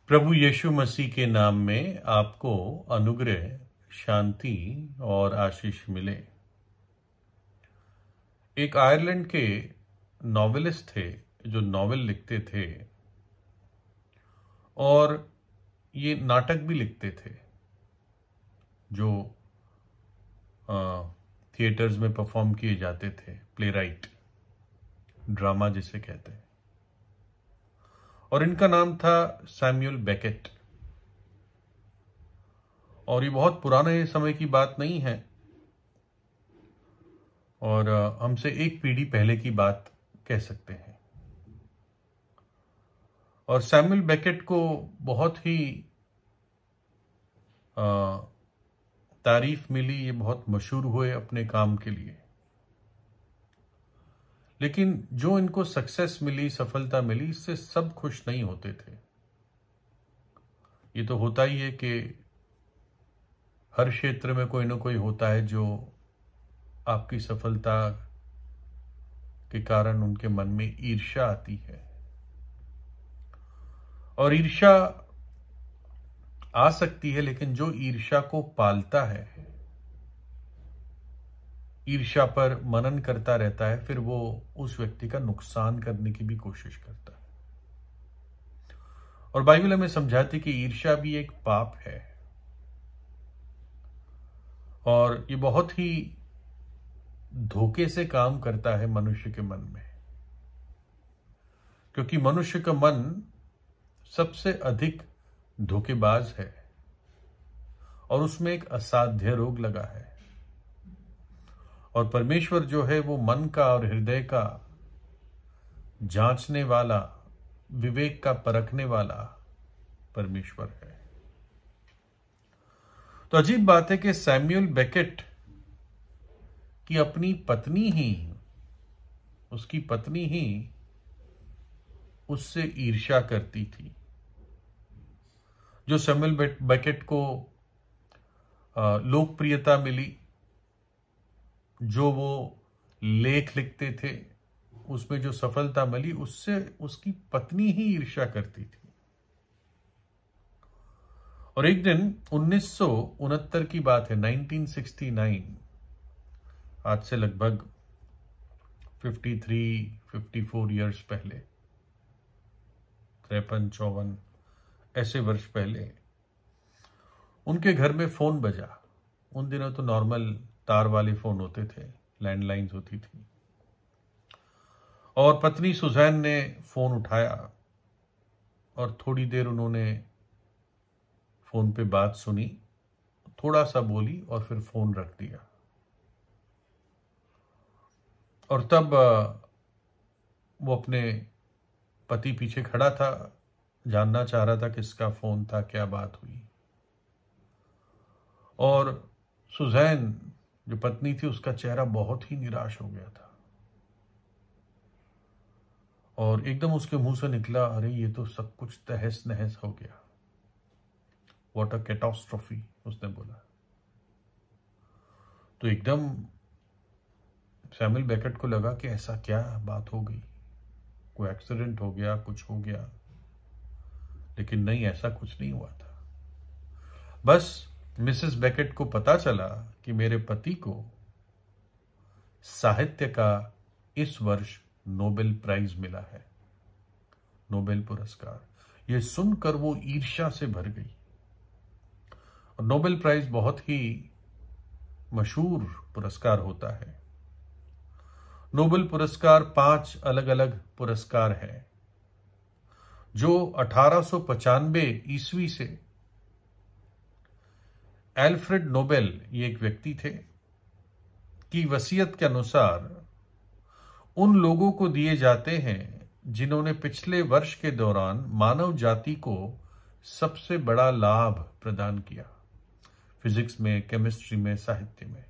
प्रभु यीशु मसीह के नाम में आपको अनुग्रह, शांति और आशीष मिले। एक आयरलैंड के नॉवेलिस्ट थे जो नॉवेल लिखते थे और ये नाटक भी लिखते थे जो थिएटर्स में परफॉर्म किए जाते थे। प्लेराइट, ड्रामा जिसे कहते हैं। और इनका नाम था सैमुअल बेकेट। और ये बहुत पुराने समय की बात नहीं है और हमसे एक पीढ़ी पहले की बात कह सकते हैं। और सैमुअल बेकेट को बहुत ही तारीफ मिली, ये बहुत मशहूर हुए अपने काम के लिए। लेकिन जो इनको सक्सेस मिली, सफलता मिली, इससे सब खुश नहीं होते थे। ये तो होता ही है कि हर क्षेत्र में कोई ना कोई होता है जो आपकी सफलता के कारण उनके मन में ईर्ष्या आती है। और ईर्ष्या आ सकती है, लेकिन जो ईर्ष्या को पालता है, ईर्ष्या पर मनन करता रहता है, फिर वो उस व्यक्ति का नुकसान करने की भी कोशिश करता है। और बाइबल हमें समझाती कि ईर्ष्या भी एक पाप है और ये बहुत ही धोखे से काम करता है मनुष्य के मन में, क्योंकि मनुष्य का मन सबसे अधिक धोखेबाज है और उसमें एक असाध्य रोग लगा है। और परमेश्वर जो है वो मन का और हृदय का जांचने वाला, विवेक का परखने वाला परमेश्वर है। तो अजीब बात है कि सैमुअल बेकेट की अपनी पत्नी ही, उसकी पत्नी ही उससे ईर्ष्या करती थी। जो सैमुअल बेकेट को लोकप्रियता मिली, जो वो लेख लिखते थे, उसमें जो सफलता मिली, उससे उसकी पत्नी ही ईर्ष्या करती थी। और एक दिन 1969 की बात है, 1969, आज से लगभग 53-54 इयर्स पहले, 53-54 ऐसे वर्ष पहले, उनके घर में फोन बजा। उन दिनों तो नॉर्मल तार वाले फोन होते थे, लैंडलाइंस होती थी। और पत्नी सुजैन ने फोन उठाया और थोड़ी देर उन्होंने फोन पे बात सुनी, थोड़ा सा बोली और फिर फोन रख दिया। और तब वो अपने पति पीछे खड़ा था, जानना चाह रहा था किसका फोन था, क्या बात हुई। और सुजैन जो पत्नी थी, उसका चेहरा बहुत ही निराश हो गया था और एकदम उसके मुंह से निकला, अरे ये तो सब कुछ तहस नहस हो गया। व्हाट अ कैटास्ट्रोफी, उसने बोला। तो एकदम सैमुअल बेकेट को लगा कि ऐसा क्या बात हो गई, कोई एक्सीडेंट हो गया, कुछ हो गया। लेकिन नहीं, ऐसा कुछ नहीं हुआ था। बस मिसेस बेकेट को पता चला कि मेरे पति को साहित्य का इस वर्ष नोबेल प्राइज मिला है, नोबेल पुरस्कार। यह सुनकर वो ईर्ष्या से भर गई। और नोबेल प्राइज बहुत ही मशहूर पुरस्कार होता है। नोबेल पुरस्कार 5 अलग अलग पुरस्कार है जो 1895 ईस्वी से एल्फ्रेड नोबेल, ये एक व्यक्ति थे, की वसीयत के अनुसार उन लोगों को दिए जाते हैं जिन्होंने पिछले वर्ष के दौरान मानव जाति को सबसे बड़ा लाभ प्रदान किया, फिजिक्स में, केमिस्ट्री में, साहित्य में।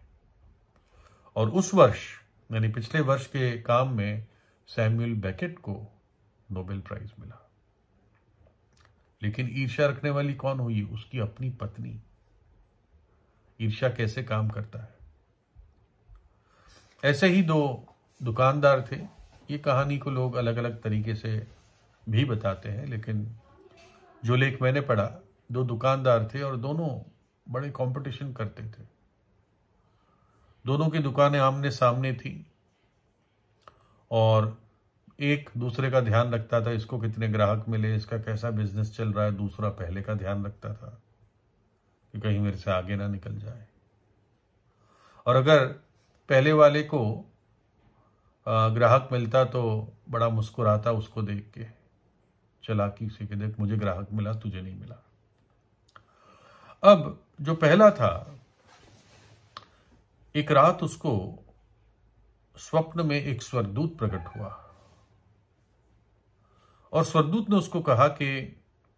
और उस वर्ष यानी पिछले वर्ष के काम में सैमुअल बेकेट को नोबेल प्राइज मिला। लेकिन ईर्ष्या रखने वाली कौन हुई? उसकी अपनी पत्नी। ईर्ष्या कैसे काम करता है। ऐसे ही 2 दुकानदार थे। ये कहानी को लोग अलग अलग तरीके से भी बताते हैं, लेकिन जो लेख मैंने पढ़ा, दो दुकानदार थे और दोनों बड़े कंपटीशन करते थे। दोनों की दुकानें आमने सामने थी और एक दूसरे का ध्यान रखता था, इसको कितने ग्राहक मिले, इसका कैसा बिजनेस चल रहा है। दूसरा पहले का ध्यान रखता था कि कहीं मेरे से आगे ना निकल जाए। और अगर पहले वाले को ग्राहक मिलता तो बड़ा मुस्कुराता उसको देख के, चालाकी से कि देख मुझे ग्राहक मिला, तुझे नहीं मिला। अब जो पहला था, एक रात उसको स्वप्न में एक स्वर्गदूत प्रकट हुआ और स्वर्गदूत ने उसको कहा कि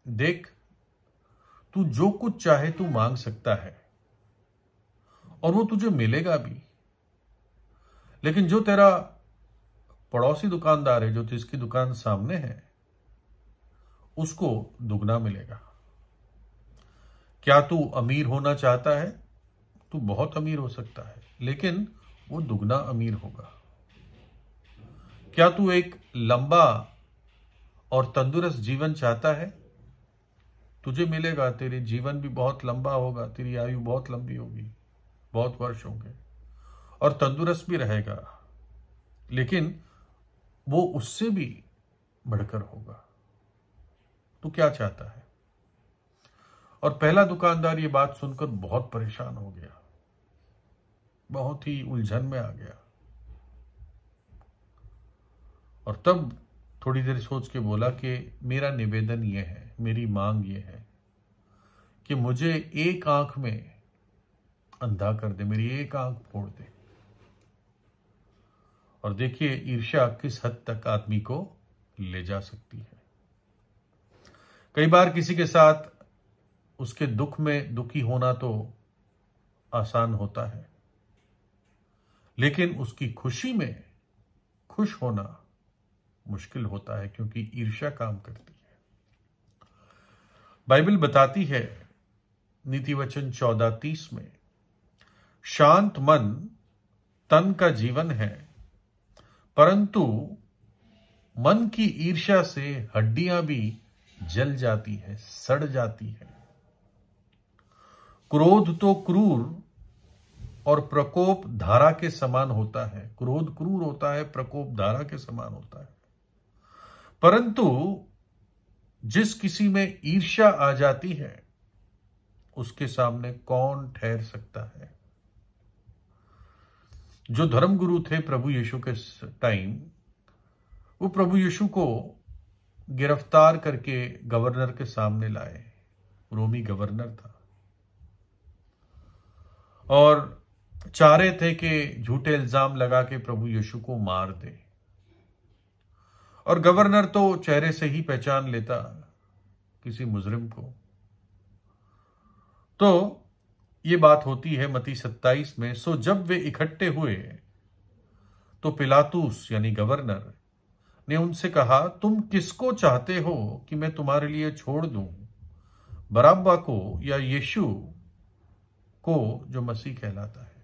देख, तू जो कुछ चाहे तू मांग सकता है और वो तुझे मिलेगा भी, लेकिन जो तेरा पड़ोसी दुकानदार है, जो जिसकी दुकान सामने है, उसको दुगना मिलेगा। क्या तू अमीर होना चाहता है? तू बहुत अमीर हो सकता है, लेकिन वो दुगना अमीर होगा। क्या तू एक लंबा और तंदुरुस्त जीवन चाहता है? तुझे मिलेगा, तेरे जीवन भी बहुत लंबा होगा, तेरी आयु बहुत लंबी होगी, बहुत वर्ष होंगे और तंदुरुस्त भी रहेगा, लेकिन वो उससे भी बढ़कर होगा। तू क्या चाहता है? और पहला दुकानदार ये बात सुनकर बहुत परेशान हो गया, बहुत ही उलझन में आ गया और तब थोड़ी देर सोच के बोला कि मेरा निवेदन ये है, मेरी मांग ये है कि मुझे एक आंख में अंधा कर दे, मेरी एक आंख फोड़ दे। और देखिए ईर्ष्या किस हद तक आदमी को ले जा सकती है। कई बार किसी के साथ उसके दुख में दुखी होना तो आसान होता है, लेकिन उसकी खुशी में खुश होना मुश्किल होता है, क्योंकि ईर्ष्या काम करती है। बाइबल बताती है नीति वचन 14:30 में, शांत मन तन का जीवन है, परंतु मन की ईर्ष्या से हड्डियां भी जल जाती है, सड़ जाती है। क्रोध तो क्रूर और प्रकोप धारा के समान होता है। क्रोध क्रूर होता है, प्रकोप धारा के समान होता है, परंतु जिस किसी में ईर्ष्या आ जाती है उसके सामने कौन ठहर सकता है। जो धर्मगुरु थे प्रभु यीशु के टाइम, वो प्रभु यीशु को गिरफ्तार करके गवर्नर के सामने लाए। रोमी गवर्नर था और चाह रहे थे कि झूठे इल्जाम लगा के प्रभु यीशु को मार दे। और गवर्नर तो चेहरे से ही पहचान लेता किसी मुजरिम को। तो ये बात होती है मत्ती 27 में, सो जब वे इकट्ठे हुए तो पिलातुस यानी गवर्नर ने उनसे कहा, तुम किसको चाहते हो कि मैं तुम्हारे लिए छोड़ दूं, बरअब्बा को या यीशु को जो मसीह कहलाता है।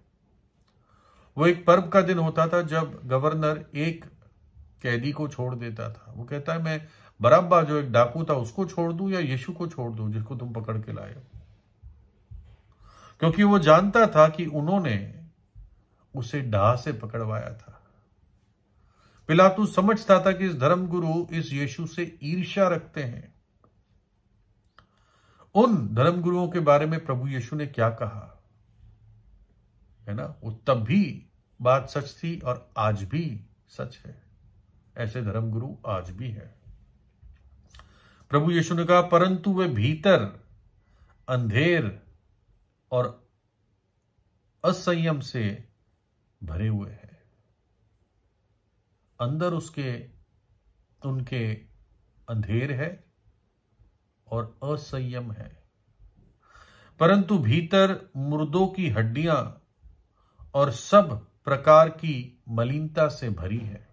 वो एक पर्व का दिन होता था जब गवर्नर एक कैदी को छोड़ देता था। वो कहता है मैं बरअब्बा जो एक डाकू था उसको छोड़ दूं या यीशु को छोड़ दूं जिसको तुम पकड़ के लाए हो, क्योंकि वो जानता था कि उन्होंने उसे डाह से पकड़वाया था। पिलातुस समझता था कि इस धर्मगुरु इस यीशु से ईर्ष्या रखते हैं। उन धर्मगुरुओं के बारे में प्रभु यीशु ने क्या कहा है ना, वो तब भी बात सच थी और आज भी सच है। ऐसे धर्मगुरु आज भी है। प्रभु यीशु ने कहा, परंतु वे भीतर अंधेर और असंयम से भरे हुए हैं। अंदर उनके अंधेर है और असंयम है, परंतु भीतर मुर्दों की हड्डियां और सब प्रकार की मलिनता से भरी है।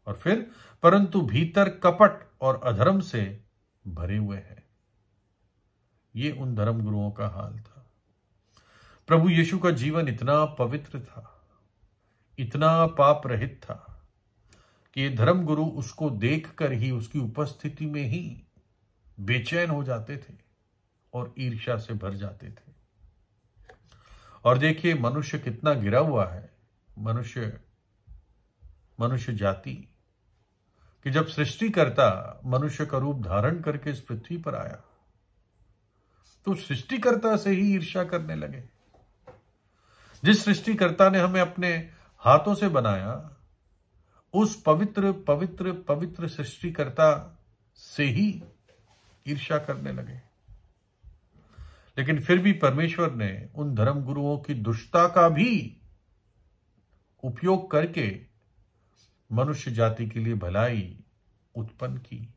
और फिर परंतु भीतर कपट और अधर्म से भरे हुए हैं। ये उन धर्मगुरुओं का हाल था। प्रभु यीशु का जीवन इतना पवित्र था, इतना पाप रहित था कि ये धर्मगुरु उसको देखकर ही, उसकी उपस्थिति में ही बेचैन हो जाते थे और ईर्ष्या से भर जाते थे। और देखिए मनुष्य कितना गिरा हुआ है, मनुष्य जाति, कि जब सृष्टिकर्ता मनुष्य का रूप धारण करके इस पृथ्वी पर आया तो सृष्टिकर्ता से ही ईर्ष्या करने लगे। जिस सृष्टिकर्ता ने हमें अपने हाथों से बनाया, उस पवित्र पवित्र पवित्र सृष्टिकर्ता से ही ईर्ष्या करने लगे। लेकिन फिर भी परमेश्वर ने उन धर्म गुरुओं की दुष्टता का भी उपयोग करके मनुष्य जाति के लिए भलाई उत्पन्न की।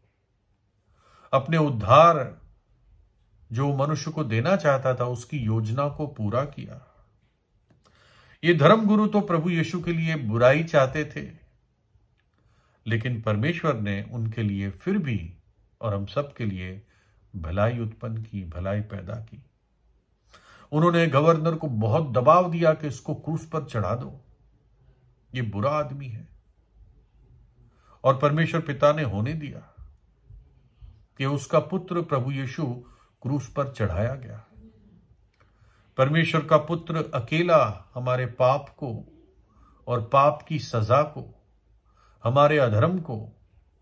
अपने उद्धार जो मनुष्य को देना चाहता था, उसकी योजना को पूरा किया। ये धर्म गुरु तो प्रभु यीशु के लिए बुराई चाहते थे, लेकिन परमेश्वर ने उनके लिए फिर भी और हम सब के लिए भलाई उत्पन्न की, भलाई पैदा की। उन्होंने गवर्नर को बहुत दबाव दिया कि इसको क्रूस पर चढ़ा दो, ये बुरा आदमी है। और परमेश्वर पिता ने होने दिया कि उसका पुत्र प्रभु यीशु क्रूस पर चढ़ाया गया। परमेश्वर का पुत्र अकेला हमारे पाप को और पाप की सजा को, हमारे अधर्म को,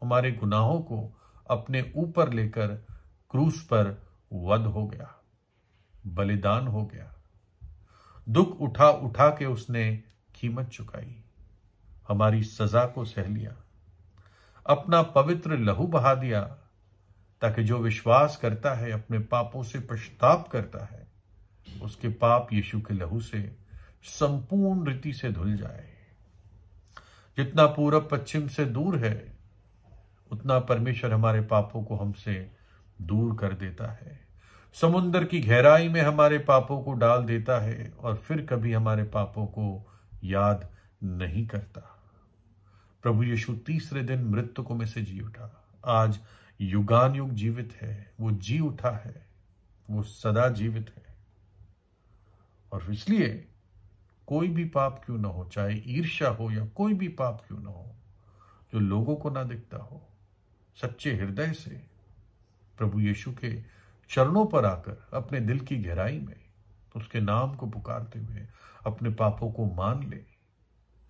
हमारे गुनाहों को अपने ऊपर लेकर क्रूस पर वध हो गया, बलिदान हो गया। दुख उठा उठा के उसने कीमत चुकाई, हमारी सजा को सह लिया, अपना पवित्र लहू बहा दिया, ताकि जो विश्वास करता है, अपने पापों से पश्चाताप करता है, उसके पाप यीशु के लहू से संपूर्ण रीति से धुल जाए। जितना पूरब पश्चिम से दूर है, उतना परमेश्वर हमारे पापों को हमसे दूर कर देता है। समुद्र की गहराई में हमारे पापों को डाल देता है और फिर कभी हमारे पापों को याद नहीं करता। प्रभु यीशु तीसरे दिन मृतकों में से जी उठा, आज युगान युग जीवित है। वो जी उठा है, वो सदा जीवित है। और इसलिए कोई भी पाप क्यों ना हो, चाहे ईर्ष्या हो या कोई भी पाप क्यों ना हो, जो लोगों को ना दिखता हो, सच्चे हृदय से प्रभु यीशु के चरणों पर आकर अपने दिल की गहराई में उसके नाम को पुकारते हुए अपने पापों को मान ले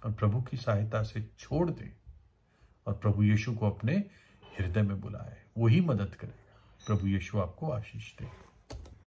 और प्रभु की सहायता से छोड़ दे और प्रभु यीशु को अपने हृदय में बुलाए, वही मदद करेगा। प्रभु यीशु आपको आशीष दे।